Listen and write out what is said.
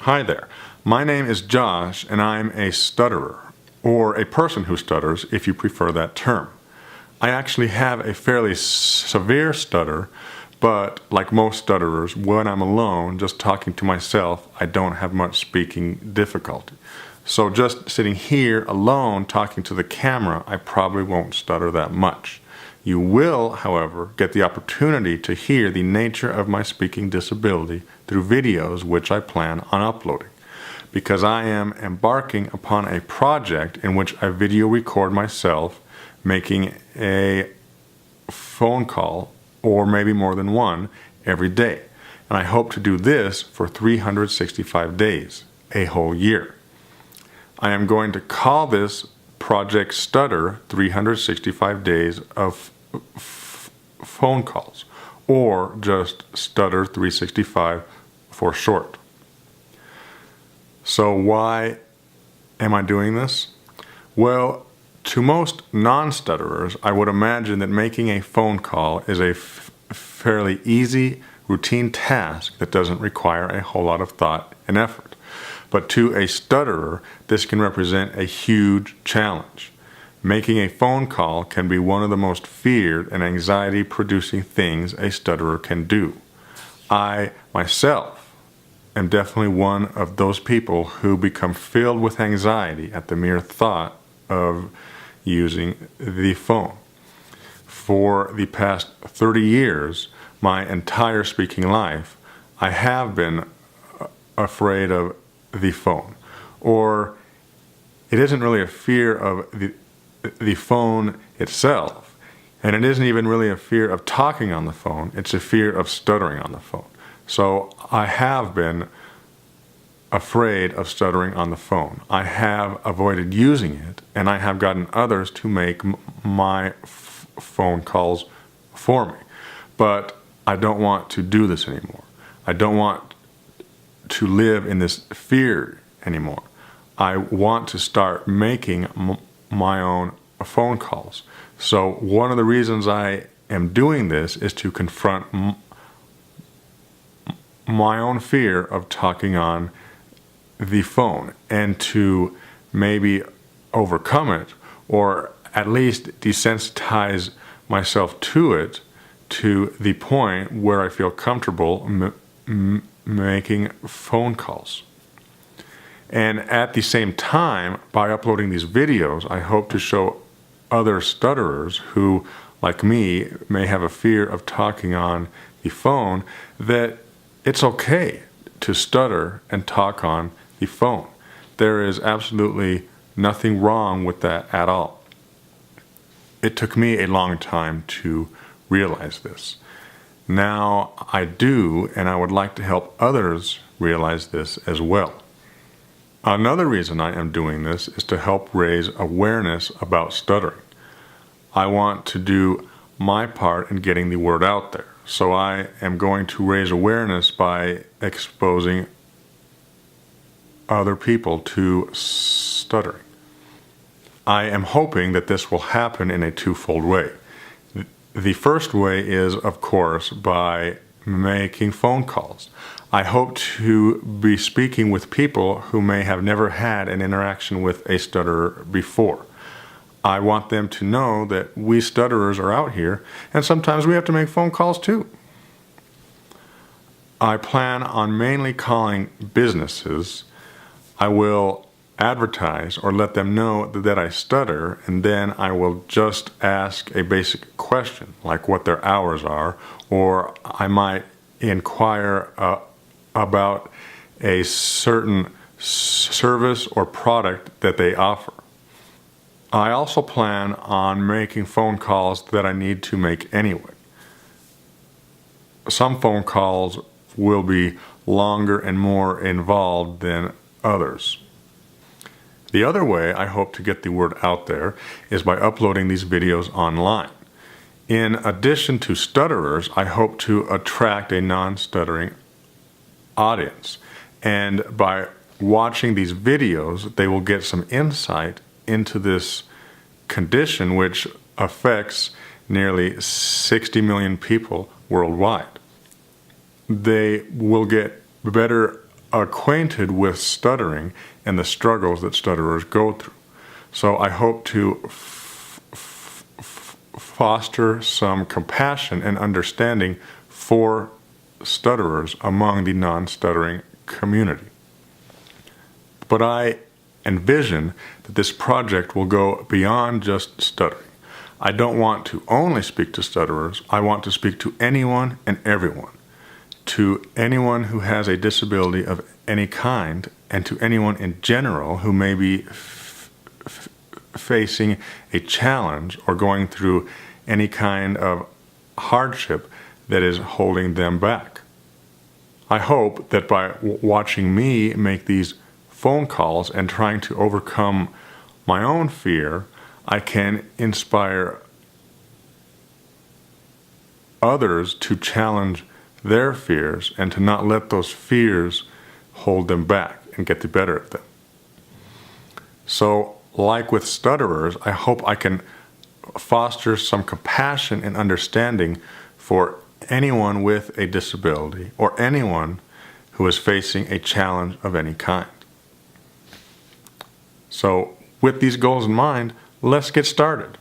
Hi there. My name is Josh, and I'm a stutterer, or a person who stutters, if you prefer that term. I actually have a fairly severe stutter, but like most stutterers, when I'm alone, just talking to myself, I don't have much speaking difficulty. So just sitting here alone talking to the camera, I probably won't stutter that much. You will, however, get the opportunity to hear the nature of my speaking disability through videos which I plan on uploading, because I am embarking upon a project in which I video record myself making a phone call, or maybe more than one, every day. And I hope to do this for 365 days, a whole year. I am going to call this Project Stutter 365 Days of Phone Calls, or just Stutter365 for short. So why am I doing this? Well, to most non-stutterers, I would imagine that making a phone call is a fairly easy, routine task that doesn't require a whole lot of thought and effort. But to a stutterer, this can represent a huge challenge. Making a phone call can be one of the most feared and anxiety-producing things a stutterer can do. I, myself, am definitely one of those people who become filled with anxiety at the mere thought of using the phone. For the past 30 years, my entire speaking life, I have been afraid of the phone. Or it isn't really a fear of the phone itself, and it isn't even really a fear of talking on the phone, it's a fear of stuttering on the phone. So I have been afraid of stuttering on the phone. I have avoided using it, and I have gotten others to make my phone calls for me. But I don't want to do this anymore. I don't want to live in this fear anymore. I want to start making my own phone calls. So one of the reasons I am doing this is to confront my own fear of talking on the phone, and to maybe overcome it, or at least desensitize myself to it to the point where I feel comfortable making phone calls. And at the same time, by uploading these videos, I hope to show other stutterers who, like me, may have a fear of talking on the phone, that it's okay to stutter and talk on the phone. There is absolutely nothing wrong with that at all. It took me a long time to realize this. Now I do, and I would like to help others realize this as well. Another reason I am doing this is to help raise awareness about stuttering. I want to do my part in getting the word out there. So I am going to raise awareness by exposing other people to stuttering. I am hoping that this will happen in a twofold way. The first way is, of course, by making phone calls. I hope to be speaking with people who may have never had an interaction with a stutterer before. I want them to know that we stutterers are out here, and sometimes we have to make phone calls too. I plan on mainly calling businesses. I will advertise or let them know that I stutter, and then I will just ask a basic question like what their hours are, or I might inquire about a certain service or product that they offer. I also plan on making phone calls that I need to make anyway. Some phone calls will be longer and more involved than others. The other way I hope to get the word out there is by uploading these videos online. In addition to stutterers, I hope to attract a non-stuttering audience. And by watching these videos, they will get some insight into this condition which affects nearly 60 million people worldwide. They will get better acquainted with stuttering and the struggles that stutterers go through. So I hope to foster some compassion and understanding for stutterers among the non-stuttering community. But I envision that this project will go beyond just stuttering. I don't want to only speak to stutterers. I want to speak to anyone and everyone, to anyone who has a disability of any kind, and to anyone in general who may be facing a challenge or going through any kind of hardship that is holding them back. I hope that by watching me make these phone calls and trying to overcome my own fear, I can inspire others to challenge their fears and to not let those fears hold them back and get the better of them. So, like with stutterers, I hope I can foster some compassion and understanding for anyone with a disability or anyone who is facing a challenge of any kind. So, with these goals in mind, let's get started.